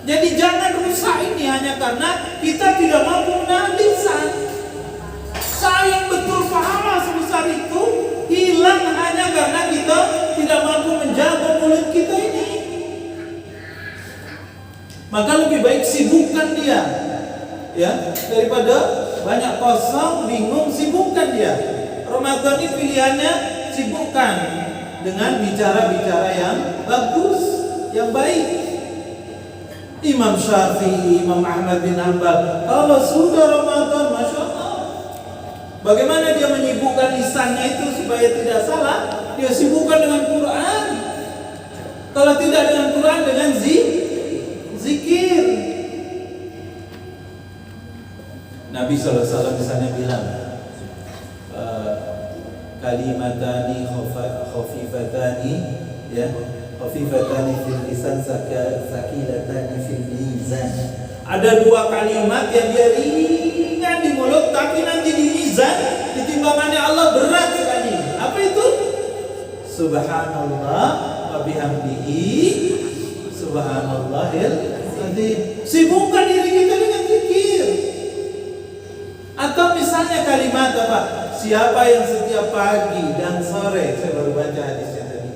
Jadi jangan rusak ini hanya karena kita tidak mampu menahan lisan. Sayang betul pahala sebesar itu hilang hanya karena kita tidak mampu menjaga mulut kita ini. Maka lebih baik sibukkan dia, ya, daripada banyak kosong, bingung, sibukkan dia. Ramadan ini pilihannya sibukkan dengan bicara-bicara yang bagus, yang baik. Imam Syafi'i, Imam Ahmad bin Hanbal, kalau sudah Ramadan, Masya Allah, bagaimana dia menyibukkan lisannya itu supaya tidak salah? Dia sibukkan dengan Quran. Kalau tidak dengan Quran, dengan zikir. Nabi SAW misalnya bilang, kalimatani khafifatani, ya, khafifatani fil lisan, sakilatani fil mizan. Ada dua kalimat yang dia ringan di mulut, tapi nanti di mizan, di timbangannya Allah berat sekali. Apa itu? Subhanallah wa bihamdihi, subhanallahil azim. Sibukkan diri kita dengan zikir. Atau misalnya kalimat apa? Siapa yang setiap pagi dan sore, saya baru baca hadisnya tadi.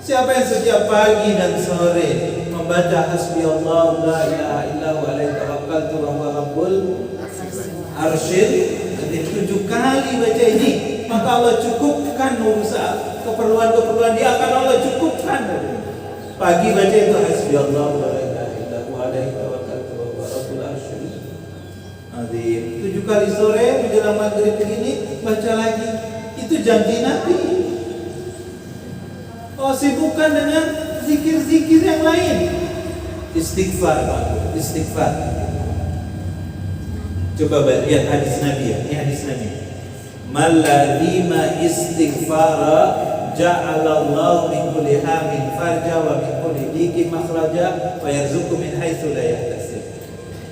Siapa yang setiap pagi dan sore membaca hasbiyallahu la ilaha illa huwa alaihi tawakkaltu wa huwa rabbul arsyil azim 7 kali baca ini, maka Allah cukupkan urusan keperluan dia, akan Allah cukupkan. Pagi baca itu hasbiyallahu la ilaha illa huwa alaihi tawakkaltu wa huwa rabbul arsyil azim. 7 kali sore menjelang maghrib begini baca lagi. Itu janji Nabi. Oh, sibukkan dengan zikir-zikir yang lain. Istighfar, istighfar. Coba lihat hadis Nabi ya. Ini hadis Nabi. Malladhima istighfara ja'alallahu min kulli hamin farja wa min kulli dikin makhraja wa yarzuqhu min haitsu la yahtasib.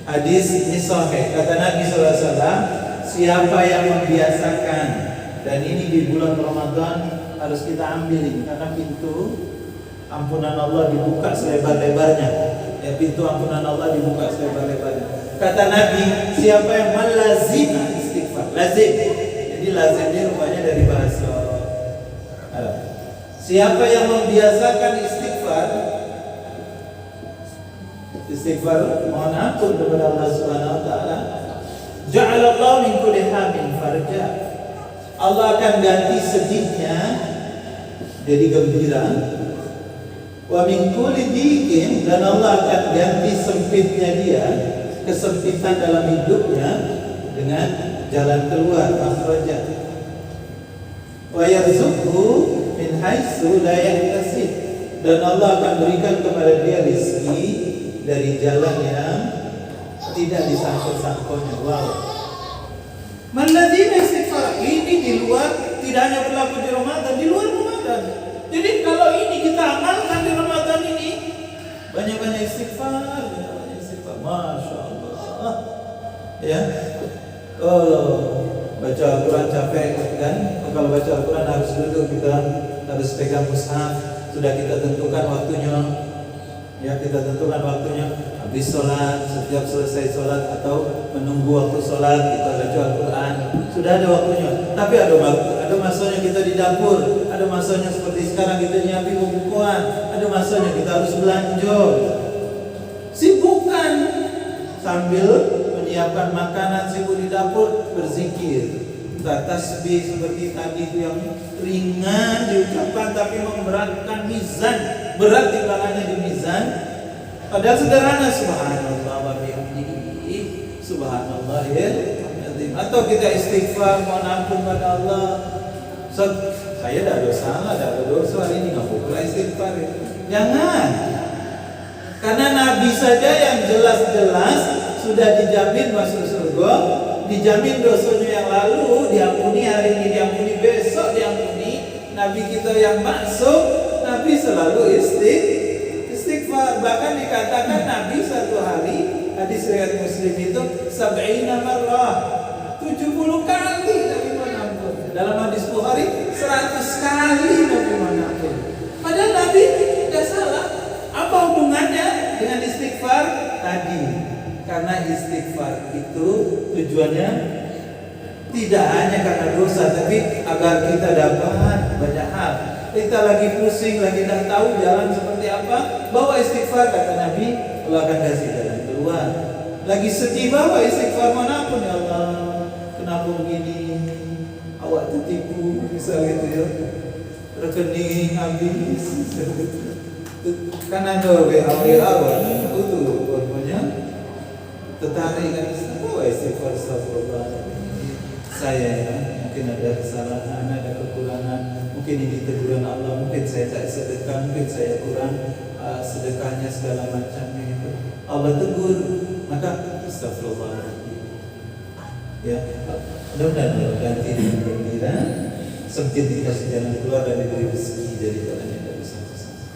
Hadis ini sahih. Kata Nabi SAW, siapa yang membiasakan, dan ini di bulan Ramadan harus kita ambil ini, karena pintu ampunan Allah dibuka selebar-lebarnya. Ya, pintu ampunan Allah dibuka selebar-lebarnya. Kata Nabi, siapa yang melazima istighfar, lazim. Jadi lazim ini rupanya dari bahasa Arab. Siapa yang membiasakan istighfar, mohon ampun kepada Allah Subhanahu wa taala, ja'alallahu min kulli hamin farja. Allah akan ganti sedihnya jadi gembira. Wa min kulli dikin, dan Allah akan ganti sempitnya dia, kesempitan dalam hidupnya, dengan jalan keluar, makhraja. Wa yarzuqhu min haitsu la yahtasib, dan Allah akan berikan kepada dia rezeki dari jalan yang tidak disangkut-sangkutnya. Wow. Malladzina istighfar, ini di luar, tidak hanya berlaku di Ramadan, di luar Ramadan. Jadi kalau ini kita amalkan di Ramadan ini, banyak-banyak istighfar, Masya Allah. Ya. Oh, baca Al-Quran capek kan? Kalau baca Al-Quran harus duduk, kita harus pegang mushaf. Sudah kita tentukan waktunya. Ya, kita tentukan waktunya habis sholat, setiap selesai sholat atau menunggu waktu sholat kita baca Al-Quran. Sudah ada waktunya. Tapi ada masanya kita di dapur, ada masanya seperti sekarang kita nyiapin bukuan, ada masanya kita harus belanja. Sibukkan sambil menyiapkan makanan, sibuk di dapur berzikir. Tasbih seperti tadi itu yang ringan diucapkan tapi memberatkan mizan, berat timbangannya di mizan. Padahal sederhana, subhanallah wa bihamdihi, subhanallahil azim. Atau kita istighfar, mohon ampun pada Allah. Saya tidak ada salah, tidak ada dosa, hari ini nggak boleh istighfar. Jangan, karena Nabi saja yang jelas-jelas sudah dijamin masuk surga, dijamin dosanya yang lalu diampuni, hari ini diampuni, besok diampuni. Nabi kita yang maksum, Nabi selalu istighfar. Bahkan dikatakan Nabi satu hari, hadis riwayat Muslim itu 70 marrah, 70 kali Nabi mengampun. Dalam hadis Bukhari 100 kali Nabi mengampun. Padahal Nabi tidak salah. Apa hubungannya dengan istighfar tadi? Karena istighfar itu tujuannya tidak hanya karena dosa, tapi agar kita dapat banyak hal. Kita lagi pusing, lagi tidak tahu jalan seperti apa, bawa istighfar, kata Nabi, Allah akan kasih jalan keluar. Lagi sedih, bawa istighfar, manapun, ya Allah, kenapa begini? Awak tertipu, misalnya gitu ya, rekening habis. Kan ada WA itu pokoknya tertarik kan, bawa istighfar, astagfirullah. Saya mungkin ada kesalahan, ada kekurangan, mungkin ini teguran Allah, mungkin saya tak sedekah, mungkin saya kurang sedekahnya segala macamnya itu. Allah tegur, maka astagfirullah. Ya, mudah-mudahan ganti dengan gembira, sempit dikasih jalan keluar dan diberi rezeki dari jalan yang dari satu-satu.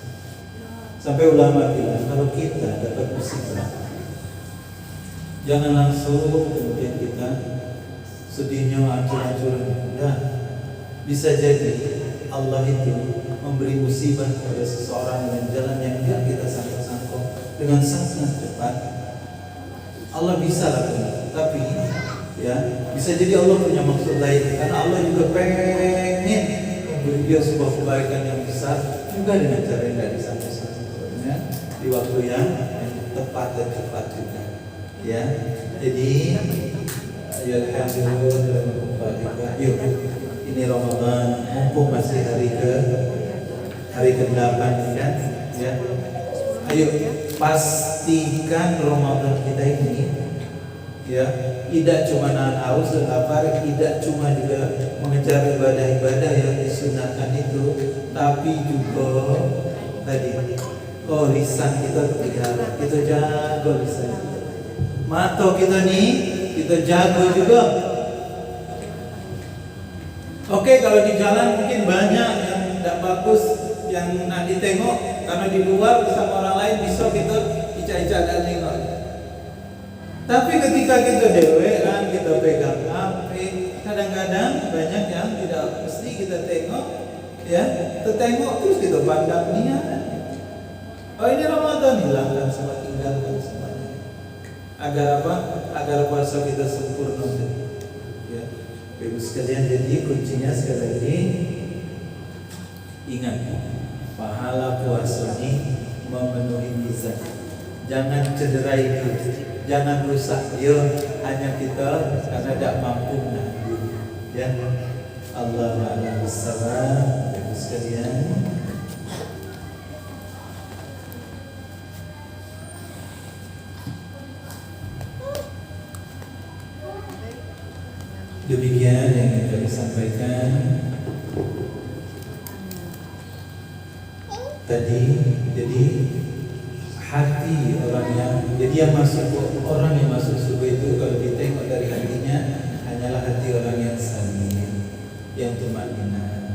Sampai ulama bilang kalau kita dapat musibah, jangan langsung kemudian kita sedihnya hancur-hancuran. Nah, bisa jadi Allah itu memberi musibah kepada seseorang dengan jalan yang tidak kita sangka-sangka, dengan sangat cepat. Allah bisa lakukan, tapi ya bisa jadi Allah punya maksud lain, karena Allah juga pengen memberi dia sebuah kebaikan yang besar juga dengan cara yang tidak disangka-sangka, di waktu yang tepat dan cepat juga. Ya, jadi ya alhamdulillah, yuk ini Ramadan, mumpung masih hari ke-8 kan, ya. Ayo pastikan Ramadan kita ini ya tidak cuma nahan haus dan lapar, tidak cuma juga mengejar ibadah-ibadah yang disunahkan itu, tapi juga tadi lisan kita terpelihara, kita jaga lisan kita. Mata kita nih kita jaga juga. Oke, kalau di jalan mungkin banyak yang tidak bagus yang nak ditengok, karena di luar bersama orang lain bisa kita ica-ica dan tengok. Tapi ketika kita dewean, kita pegang HP, kadang-kadang banyak yang tidak mesti kita tengok, ya, tertengok terus kita pandang niat. Oh ini Ramadan, hilangkan semua, tinggalkan semuanya. Agar apa? Agar puasa kita sempurna. Ya, Ibu sekalian, jadi kuncinya sekali lagi ingat, pahala puasa ini memenuhi mizan. Jangan cederai itu, jangan rusak dia hanya kita karena tidak mampu menahan. Ya, Allah a'lam bishawab. Ibu sekalian, demikian yang kami sampaikan tadi. Jadi hati yang masuk surga itu kalau ditengok dari hatinya hanyalah hati orang yang salim, yang tumanina.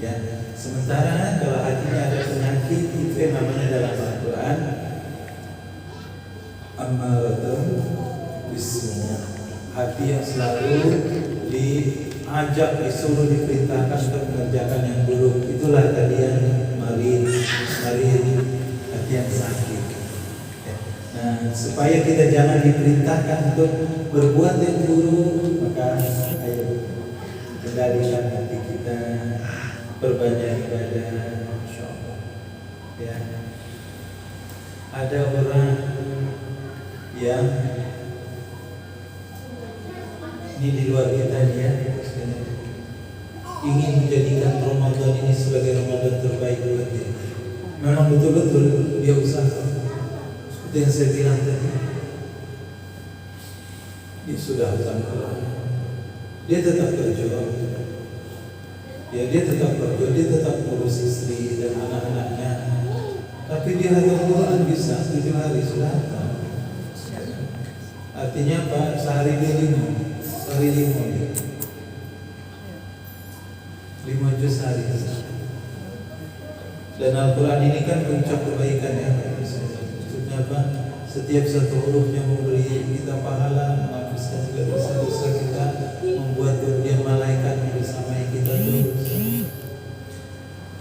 Ya, sementara kalau hatinya ada penyakit, itu yang namanya dalam Al-Quran ammaratun bisu', hati yang selalu diajak, disuruh, diperintahkan untuk mengerjakan yang buruk. Itulah tadi yang marid, hati yang sakit. Nah, supaya kita jangan diperintahkan untuk berbuat yang buruk, maka ayo kendalikan hati kita, perbanyak ibadah, insyaallah. Ya, ada orang yang ini di luar kita, dia ingin menjadikan Ramadan ini sebagai Ramadan terbaik buat dia. Memang betul-betul dia usaha. Seperti yang saya bilang tadi, dia sudah usaha. Dia tetap kerja, dia tetap kerja, dia tetap ngurus istri dan anak-anaknya. Tapi dia hafal Quran bisa 7 hari sudah hafal. Artinya apa? Sehari dia 5. hari 5 juz hari. Dan Al-Quran ini kan puncak kebaikan ya. Maksudnya apa? Setiap satu hurufnya memberi kita pahala, menghapuskan segala dosa-dosa kita, membuat kemudian malaikat bersama kita terus.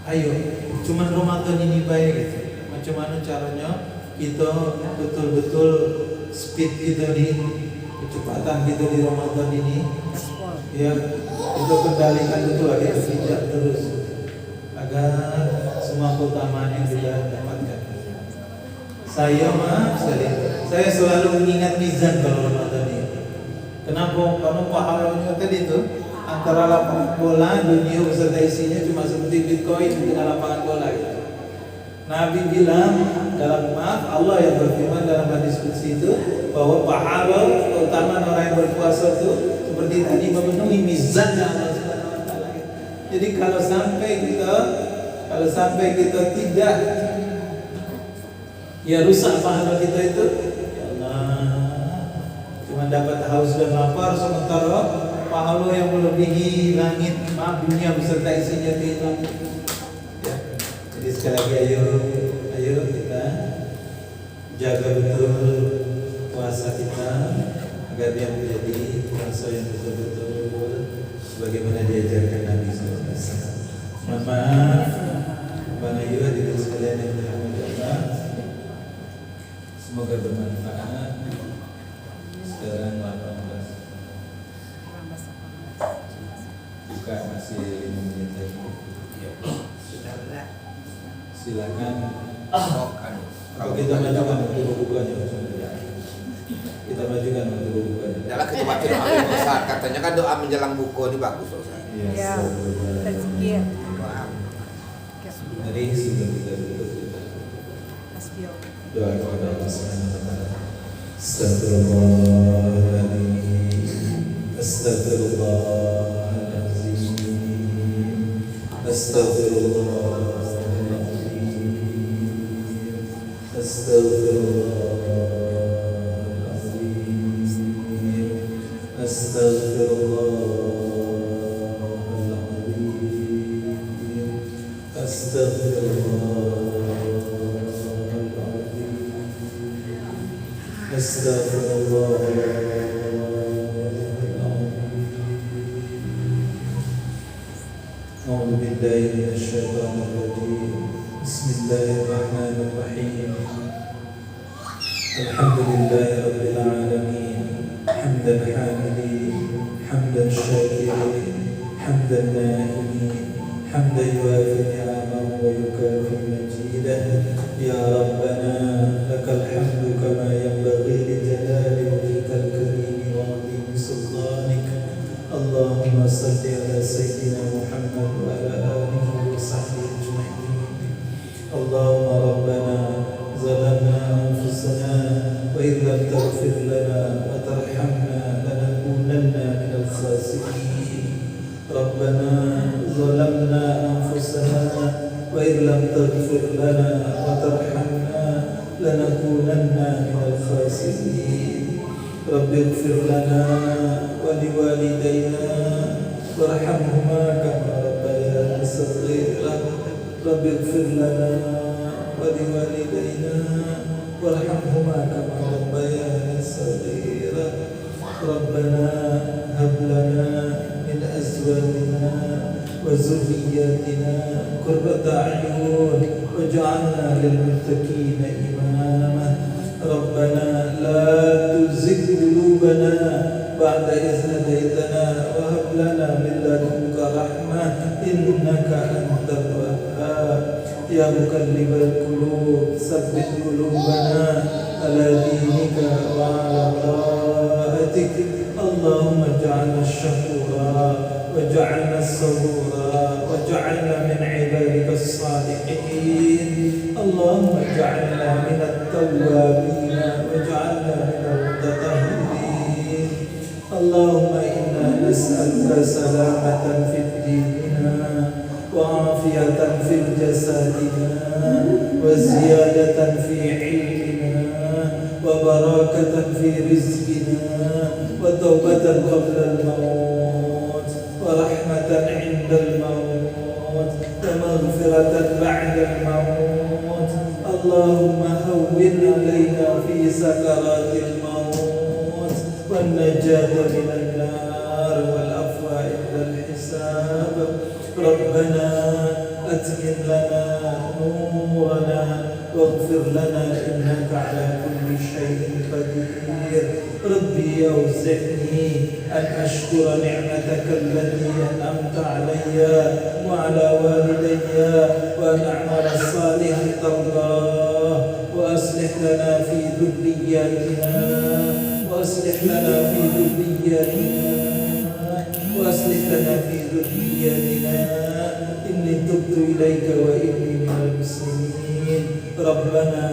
Ayo, cuman Ramadan ini baik gitu. Macam mana caranya kita betul-betul speed kita di kecepatan kita di Ramadan ini, ya kita kendalikan betul, kita pijak terus agar semua keutamaan yang kita dapatkan. Saya saya selalu mengingat mizan kalau Ramadan ini. Kenapa? Karena pahalanya tadi itu antara lapangan bola dunia beserta isinya cuma seperti Bitcoin dengan lapangan bola gitu. Nabi bilang Allah yang berfirman dalam hadis qudsi itu bahwa pahala keutamaan orang yang berpuasa itu seperti tadi memenuhi mizannya Allah Subhanahu wa taala. Jadi kalau sampai kita tidak ya rusak pahala kita itu, ya Allah, cuma dapat haus dan lapar, sementara pahala yang melebihi langit, dunia beserta isinya kehilangan. Ya. Jadi sekali lagi ayo kita jaga betul puasa kita agar dia menjadi puasa yang betul-betul sebagaimana diajarkan Nabi SAW. Mohon maaf, Bang Ayu hadirin sekalian yang dirahmati Allah. Semoga bermanfaat. Sekarang 18. Buka masih 5 menit lagi. Silakan. Kalau kita majukan waktu bukanya, kita majukan waktu bukanya. Dalam kecepatan yang besar, katanya kan doa menjelang buku ini bagus, Ustaz. Ya, tazkiyah. Mari sebelum kita tutup kita doa kepada Allah Subhanahu wa taala. Astagfirullahaladzim, astagfirullahaladzim, astagfirullahaladzim, astagfirullahaladzim, astagfirullahaladzim, astagfirullahaladzim, astagfirullahaladzim. أعوذ بالله من الشيطان الرجيم. بسم الله الرحمن الرحيم. الحمد لله رب العالمين حمدا حامدين حمدا شاكرين حمدا نائمين حمدا يوافي نعمه ويكافئ مجيده. يا ربنا لك الحمد كما ينبغي لجلال وجهك الكريم وعظيم سلطانك. اللهم صل على سيدنا محمد وعلى آله وصحبه أجمعين. اللهم ربنا ظلمنا أنفسنا وإن لم تغفر لنا وترحمنا لنكونن من الخاسرين. ربنا ظلمنا أنفسنا وإن لم تغفر لنا وترحمنا لنكونن من الخاسرين. رب اغفر لنا ولوالدينا وارحمهما كما ربيانا صغيرا. رب اغفر لنا ولوالدينا وارحمهما كما ربيانا صغيرا. ربنا هب لنا من أزواجنا وذرياتنا قرة أعين واجعلنا للمتقين إماما. ربنا لا تزغ قلوبنا بعد إذ هديتنا وهب لنا من لدنك رحمة إنك أنت الوهاب. يا مقلب القلوب ثبت قلوبنا على دينك وعلى طاعتك. اللهم اجعلنا الشكورا واجعلنا الصبورا واجعلنا من عبادك الصالحين. اللهم اجعلنا من التوابين واجعلنا من المتطهرين. اللهم إنا نسألك سلامة في ديننا وعافية في جسدنا وزيادة في علمنا وبركة في رزقنا وتوبة قبل الموت ورحمة عند الموت ومغفرة بعد الموت. اللهم هون علينا في سكرات الموت والنجاة من النار والعفو عند الحساب. ربنا أتمم لنا نورنا واغفر لنا إنك على كل شيء قدير. ربي أوزعني أن أشكر نعمتك التي أنعمت علي وعلى والدي وأن أعمل صالحا ترضاه وأصلح لنا في ذرياتنا وأصلح لنا في ذرياتنا إني تبت إليك وإني من المسلمين. ربنا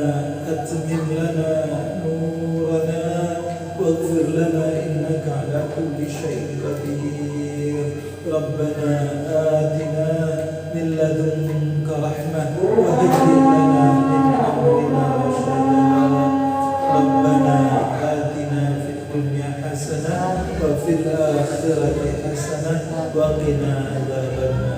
أتمم لنا نورنا واغفر لنا إنك على كل شيء قدير. ربنا آتنا من لدنك رحمة وهيئ لنا من أمرنا رشدا. ربنا آتنا في الدنيا حسنة وفي الآخرة حسنة وقنا عذاب النار.